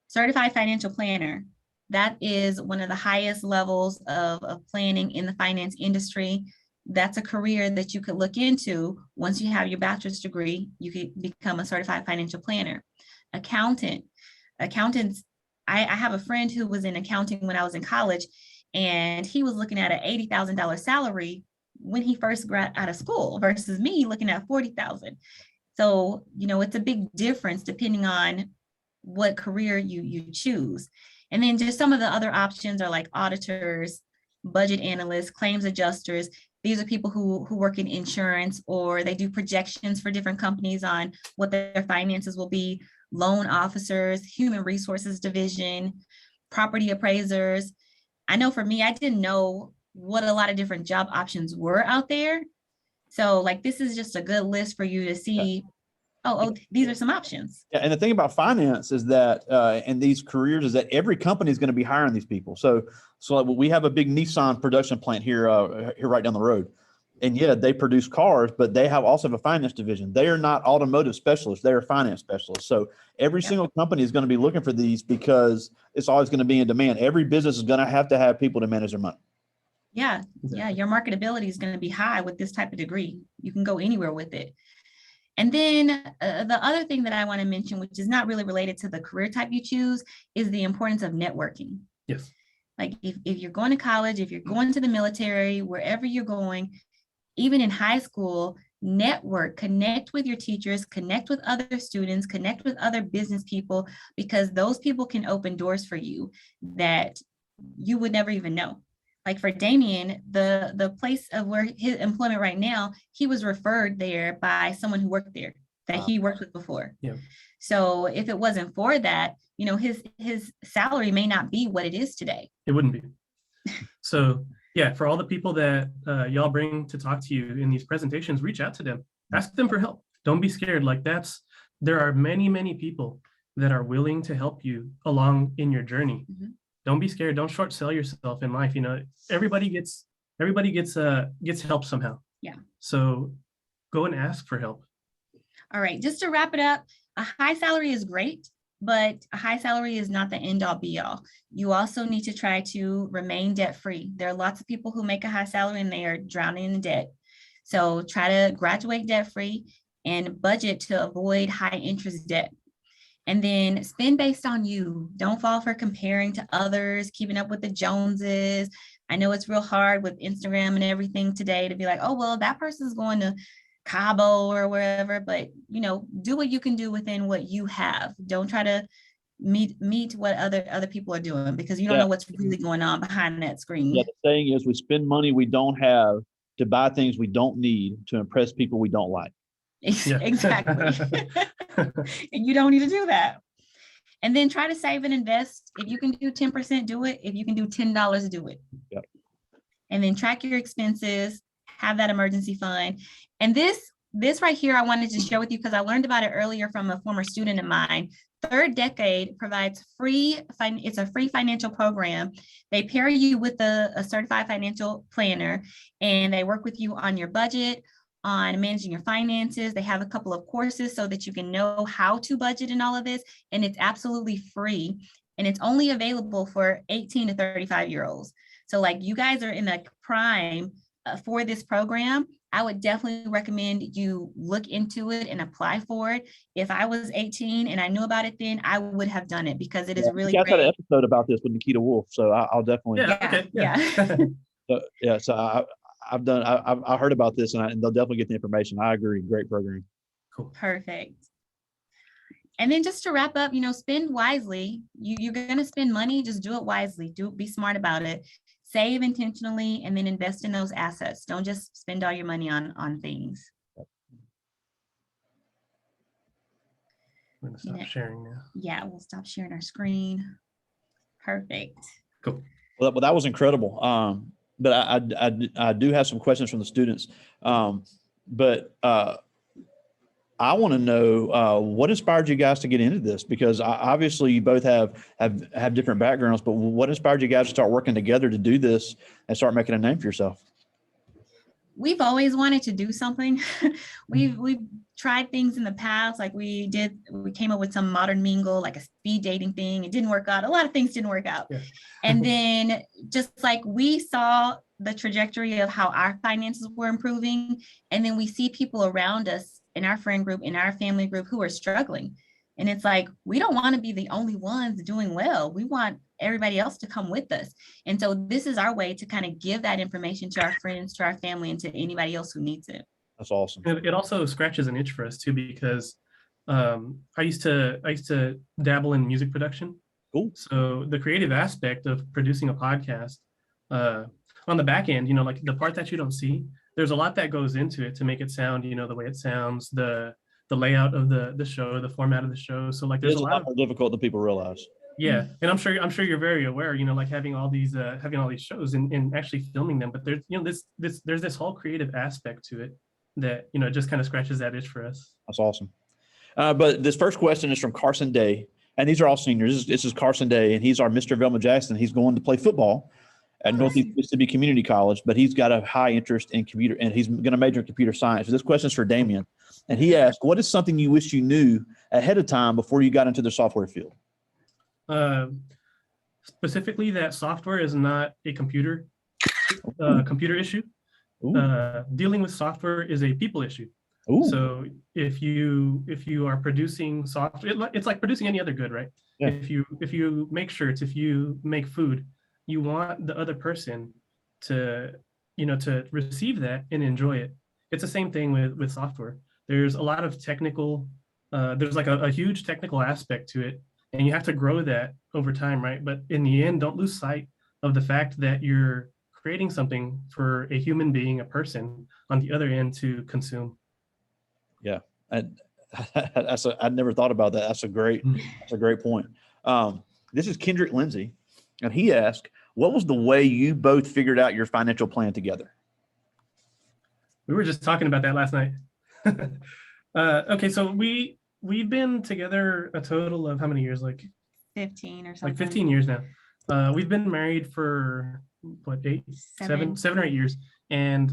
certified financial planner, that is one of the highest levels of planning in the finance industry. That's a career that you could look into. Once you have your bachelor's degree, you could become a certified financial planner. Accountants, I have a friend who was in accounting when I was in college, and he was looking at an $80,000 salary when he first got out of school versus me looking at $40,000. So, it's a big difference depending on what career you choose. And then just some of the other options are like auditors, budget analysts, claims adjusters. These are people who work in insurance, or they do projections for different companies on what their finances will be. Loan officers, human resources division, property appraisers. I know for me, I didn't know what a lot of different job options were out there. So like, this is just a good list for you to see, these are some options. Yeah, and the thing about finance is that, and these careers, is that every company is going to be hiring these people. So like, we have a big Nissan production plant here right down the road, and yeah, they produce cars, but they also have a finance division. They are not automotive specialists; they are finance specialists. So every single company is going to be looking for these because it's always going to be in demand. Every business is going to have people to manage their money. Yeah, your marketability is going to be high with this type of degree. You can go anywhere with it. And then the other thing that I want to mention, which is not really related to the career type you choose, is the importance of networking. Yes. Like if you're going to college, if you're going to the military, wherever you're going, even in high school, network, connect with your teachers, connect with other students, connect with other business people, because those people can open doors for you that you would never even know. Like for Damian, the place of where his employment right now, he was referred there by someone who worked there that he worked with before. Yeah. So if it wasn't for that, his salary may not be what it is today. It wouldn't be. So yeah, for all the people that y'all bring to talk to you in these presentations, reach out to them, ask them for help. Don't be scared. Like there are many, many people that are willing to help you along in your journey. Don't be scared. Don't short sell yourself in life. Everybody gets help somehow. Yeah. So go and ask for help. All right. Just to wrap it up, a high salary is great, but a high salary is not the end all be all. You also need to try to remain debt free. There are lots of people who make a high salary and they are drowning in debt. So try to graduate debt free and budget to avoid high interest debt. And then spend based on you. Don't fall for comparing to others, keeping up with the Joneses. I know it's real hard with Instagram and everything today to be like, oh, well, that person's going to Cabo or wherever, but do what you can do within what you have. Don't try to meet what other people are doing, because you don't know what's really going on behind that screen. Yeah, the saying is we spend money we don't have to buy things we don't need to impress people we don't like. Exactly. And you don't need to do that. And then try to save and invest. If you can do 10%, do it. If you can do $10, do it. Yep. And then track your expenses, have that emergency fund. And this right here, I wanted to share with you because I learned about it earlier from a former student of mine. Third Decade provides it's a free financial program. They pair you with a certified financial planner, and they work with you on your budget, on managing your finances. They have a couple of courses so that you can know how to budget and all of this. And it's absolutely free. And it's only available for 18 to 35-year-olds. So like, you guys are in the prime for this program. I would definitely recommend you look into it and apply for it. If I was 18 and I knew about it then, I would have done it because it is really great. I had an episode about this with Nikita Wolf, so I'll definitely. Yeah. So I heard about this, and they'll definitely get the information. I agree. Great program. Cool. Perfect. And then just to wrap up, spend wisely. You're going to spend money, just do it wisely. Be smart about it. Save intentionally, and then invest in those assets. Don't just spend all your money on things. I'm going to stop sharing now. Yeah, we'll stop sharing our screen. Perfect. Cool. Well, that was incredible. But I do have some questions from the students. But I want to know what inspired you guys to get into this, because obviously you both have different backgrounds, but what inspired you guys to start working together to do this and start making a name for yourself? We've always wanted to do something. We've tried things in the past, like we came up with some modern mingle, like a speed dating thing. It didn't work out. A lot of things didn't work out. Yeah. And then just like we saw the trajectory of how our finances were improving, and then we see people around us in our friend group, in our family group, who are struggling. And it's like, we don't want to be the only ones doing well. We want everybody else to come with us. And so this is our way to kind of give that information to our friends, to our family, and to anybody else who needs it. That's awesome. It also scratches an itch for us too, because I used to dabble in music production. Cool. So the creative aspect of producing a podcast, on the back end, like the part that you don't see, there's a lot that goes into it to make it sound, the way it sounds, the layout of the show, the format of the show. So like there's a lot more difficult than people realize. Yeah. And I'm sure you're very aware, like having all these shows and actually filming them. But there's this whole creative aspect to it that, just kind of scratches that itch for us. That's awesome. But this first question is from Carson Day, and these are all seniors. This is Carson Day, and he's our Mr. Velma Jackson. He's going to play football at Northeast Mississippi Community College, but he's got a high interest in computer, and he's going to major in computer science. So this question is for Damian, and he asked, what is something you wish you knew ahead of time before you got into the software field? Specifically, that software is not a computer issue. Dealing with software is a people issue. Ooh. So if you are producing software, it's like producing any other good, right? Yeah. If you make shirts, if you make food, you want the other person to receive that and enjoy it. It's the same thing with software. There's a lot of technical, there's like a huge technical aspect to it, and you have to grow that over time, right? But in the end, don't lose sight of the fact that you're creating something for a human being, a person on the other end to consume. Yeah, I never thought about that. That's a great point. This is Kendrick Lindsay, and he asked, what was the way you both figured out your financial plan together? We were just talking about that last night. Okay, so we've been together a total of how many years? Like 15 or something. Like 15 years now. We've been married for what, seven or 8 years. And,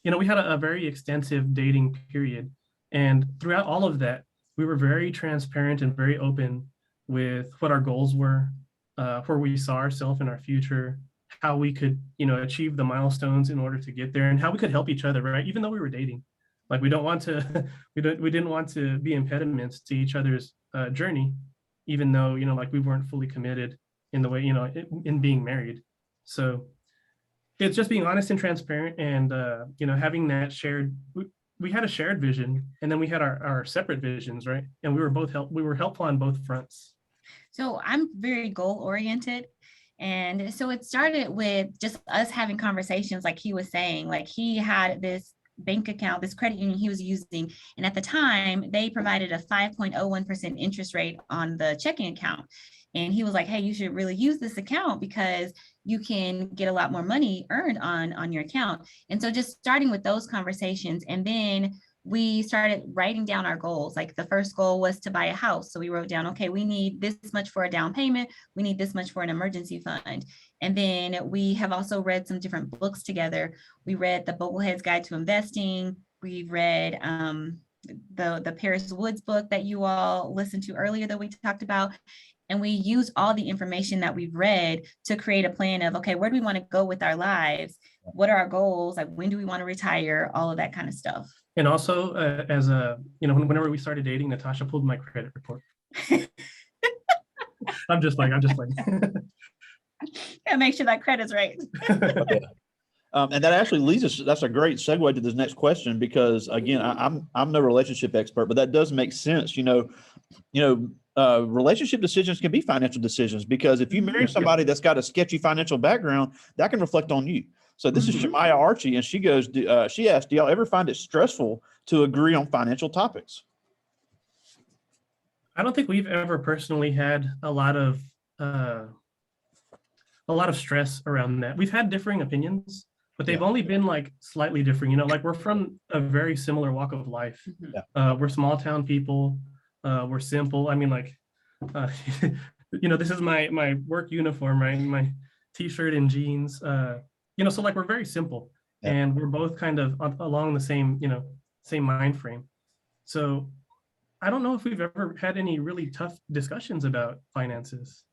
we had a very extensive dating period. And throughout all of that, we were very transparent and very open with what our goals were, where we saw ourselves in our future, how we could, achieve the milestones in order to get there, and how we could help each other, right? Even though we were dating, like we didn't want to be impediments to each other's journey, even though, like we weren't fully committed in the way, in being married. So it's just being honest and transparent, and, having that shared, we had a shared vision, and then we had our separate visions, right? And we were helpful on both fronts. So I'm very goal oriented. And so it started with just us having conversations, like he was saying, like he had this bank account, this credit union he was using. And at the time, they provided a 5.01% interest rate on the checking account. And he was like, hey, you should really use this account because you can get a lot more money earned on your account. And so just starting with those conversations, and then we started writing down our goals. Like the first goal was to buy a house. So we wrote down, okay, we need this much for a down payment. We need this much for an emergency fund. And then we have also read some different books together. We read the Boglehead's Guide to Investing. We read the Paris Woods book that you all listened to earlier that we talked about. And we use all the information that we've read to create a plan of, okay, where do we want to go with our lives? What are our goals? Like, when do we want to retire? All of that kind of stuff. And also, whenever we started dating, Natasha pulled my credit report. I'm just like. Gotta make sure that credit's right. And that actually leads us, that's a great segue to this next question, because again, I'm no relationship expert, but that does make sense. Relationship decisions can be financial decisions, because if you marry somebody that's got a sketchy financial background, that can reflect on you. So this is Shemaya Archie, and she goes, she asked, do y'all ever find it stressful to agree on financial topics? I don't think we've ever personally had a lot of stress around that. We've had differing opinions, but they've only been like slightly different. Like we're from a very similar walk of life. We're small town people. We're simple. I mean, like, this is my work uniform, right? My t-shirt and jeans. So like we're very simple, and we're both kind of along the same mind frame. So I don't know if we've ever had any really tough discussions about finances.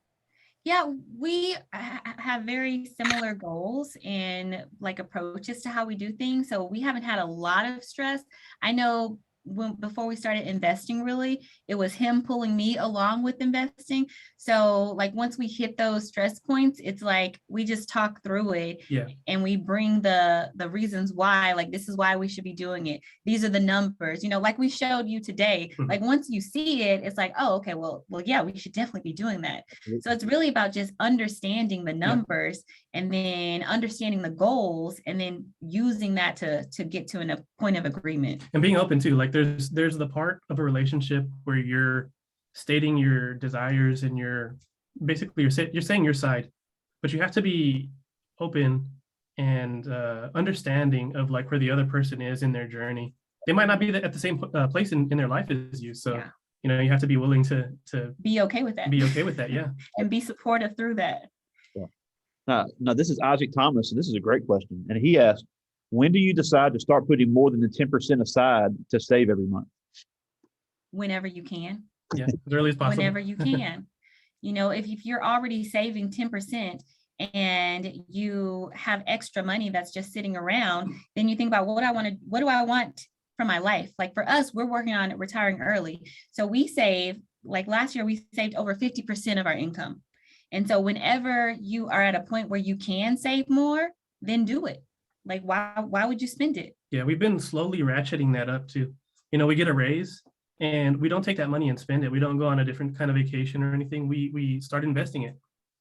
Yeah, we have very similar goals and like approaches to how we do things. So we haven't had a lot of stress. I know before we started investing, really, it was him pulling me along with investing. So like once we hit those stress points, it's like we just talk through it, and we bring the reasons why, like this is why we should be doing it. These are the numbers, like we showed you today. Like once you see it, it's like, oh, okay, well, yeah, we should definitely be doing that. So it's really about just understanding the numbers and then understanding the goals and then using that to get to a point of agreement. And being open too, like there's the part of a relationship where you're stating your desires and you're saying your side, but you have to be open and understanding of like where the other person is in their journey. They might not be at the same place in their life as you. So, you have to be willing to be okay with that. Be okay with that, yeah. And be supportive through that. Now, this is Isaac Thomas, and this is a great question. And he asked, when do you decide to start putting more than the 10% aside to save every month? Whenever you can. Yeah, as early as possible. Whenever you can. If you're already saving 10% and you have extra money that's just sitting around, then you think about what do I want for my life? Like for us, we're working on retiring early. So we save, like last year, we saved over 50% of our income. And so whenever you are at a point where you can save more, then do it. Like, why would you spend it? Yeah, we've been slowly ratcheting that up too. We get a raise and we don't take that money and spend it. We don't go on a different kind of vacation or anything. We start investing it.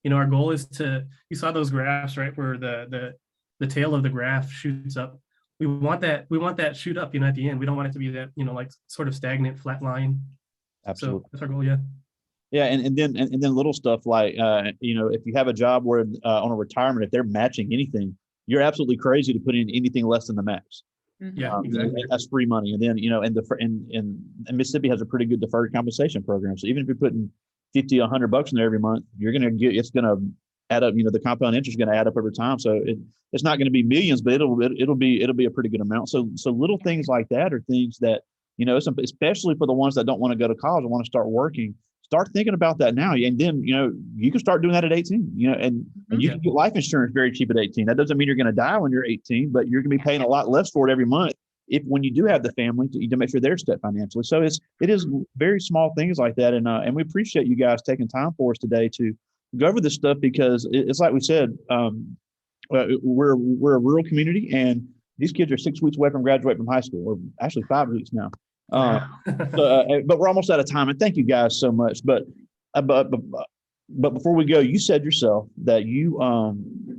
Our goal is you saw those graphs, right? Where the tail of the graph shoots up. We want that shoot up, at the end. We don't want it to be that, like sort of stagnant, flat line. Absolutely. So that's our goal, yeah. Yeah, and then little stuff like if you have a job where on a retirement, if they're matching anything, you're absolutely crazy to put in anything less than the max. Yeah, exactly. That's free money. And then and Mississippi has a pretty good deferred compensation program. So even if you're putting $50, $100 in there every month, it's gonna add up. The compound interest is gonna add up over time. So it's not gonna be millions, but it'll be a pretty good amount. So little things like that are things that especially for the ones that don't want to go to college and want to start working. Start thinking about that now. And then, you can start doing that at 18, and you can get life insurance very cheap at 18. That doesn't mean you're going to die when you're 18, but you're going to be paying a lot less for it every month when you do have the family to make sure they're set financially. So it is very small things like that. And we appreciate you guys taking time for us today to go over this stuff, because it's like we said, we're a rural community, and these kids are 6 weeks away from graduating from high school, or actually 5 weeks now. But we're almost out of time, and thank you guys so much. But before we go, you said yourself that you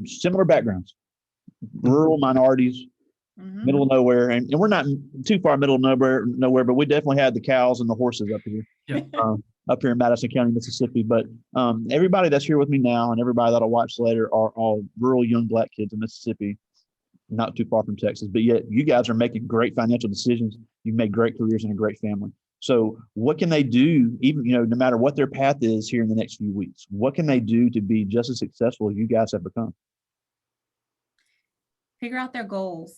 similar backgrounds, rural, minorities, middle of nowhere, and we're not too far middle of nowhere, but we definitely had the cows and the horses up here, up here in Madison County, Mississippi. But everybody that's here with me now and everybody that'll watch later are all rural young Black kids in Mississippi, not too far from Texas, but yet you guys are making great financial decisions. You've made great careers and a great family. So what can they do, even, no matter what their path is here in the next few weeks? What can they do to be just as successful as you guys have become? Figure out their goals.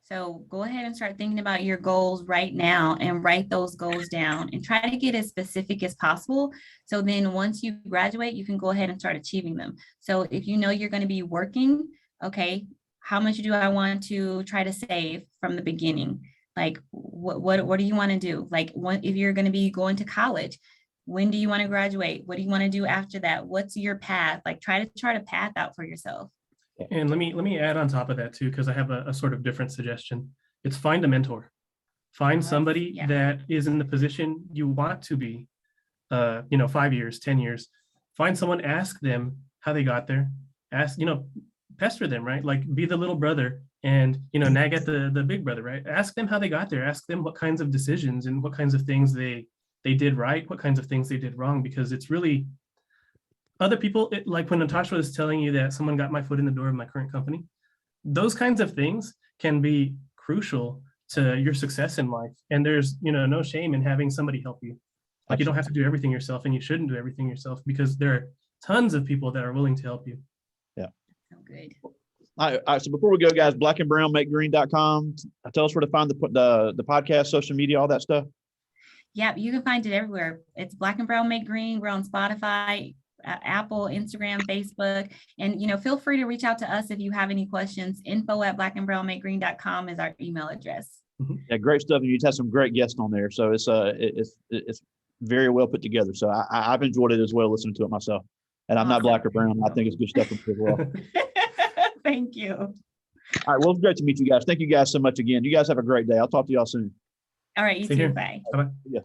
So go ahead and start thinking about your goals right now and write those goals down and try to get as specific as possible. So then once you graduate, you can go ahead and start achieving them. So if you're going to be working, okay, how much do I want to try to save from the beginning? Like, what do you want to do? Like, if you're going to be going to college, When do you want to graduate? What do you want to do after that? What's your path? Like try to chart a path out for yourself. And let me add on top of that too, because I have a sort of different suggestion. It's find a mentor. Find somebody that is in the position you want to be, 5 years, 10 years. Find someone, ask them how they got there. Ask, pester them, right? Like be the little brother and, nag at the big brother, right? Ask them how they got there. Ask them what kinds of decisions and what kinds of things they did right, what kinds of things they did wrong, because it's really other people, like when Natasha was telling you that someone got my foot in the door of my current company, those kinds of things can be crucial to your success in life. And there's, no shame in having somebody help you. Like you don't have to do everything yourself, and you shouldn't do everything yourself, because there are tons of people that are willing to help you. Yeah. So good. All right, so before we go, guys, blackandbrownmakegreen.com. Tell us where to find the podcast, social media, all that stuff. Yeah, you can find it everywhere. It's Black and Brown Make Green. We're on Spotify, Apple, Instagram, Facebook. And, feel free to reach out to us if you have any questions. info@blackandbrownmakegreen.com is our email address. Yeah, great stuff. And you've had some great guests on there. So it's very well put together. So I've enjoyed it as well, listening to it myself. And I'm not black or brown. I think it's good stuff as well. Thank you. All right. Well, it's great to meet you guys. Thank you guys so much again. You guys have a great day. I'll talk to y'all soon. All right. You Same too. here. Bye. Bye-bye. Yeah.